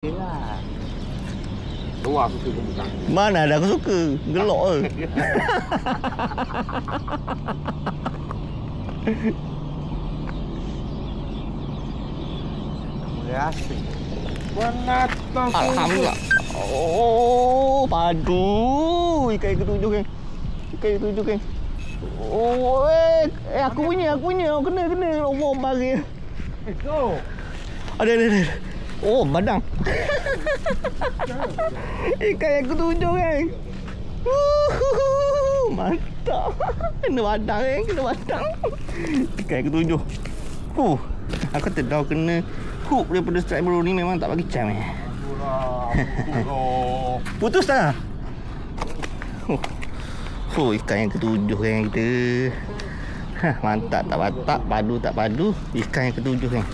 Lah. Luar suka ke bukan? Mana ada aku suka. Gelok ke. Berasa. Penatang. Alhamdulillah. Oh, padu. Ikan ketujuh kan. Ikan ketujuh kan. Oh, aku punya. Oh, kena. Allah bagi. Go. Ada. Oh, badang. Ikan yang ketujuh kan. Mantap. Kena badang kan. Ikan yang ketujuh. Aku tak tahu kena hook daripada strike bro ni memang tak bagi cam eh. Putus tak? Ikan yang ketujuh kan kita. Mantap tak batak, padu tak padu. Ikan yang ketujuh kan.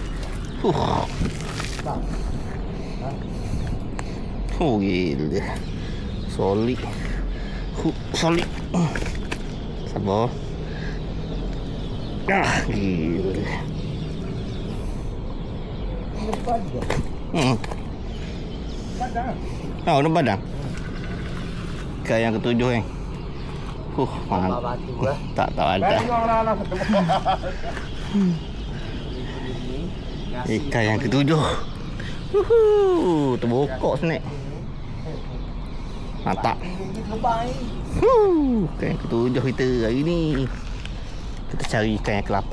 Gila. Solid. Solid. Sabar. Gila. Oh, ada badang. Ikan yang ketujuh kan. Mantap. Tak ada. Ikan yang ketujuh. Terbokok snack. Mantap. Ikan yang ketujuh kita hari ni. Kita cari ikan yang ke-8.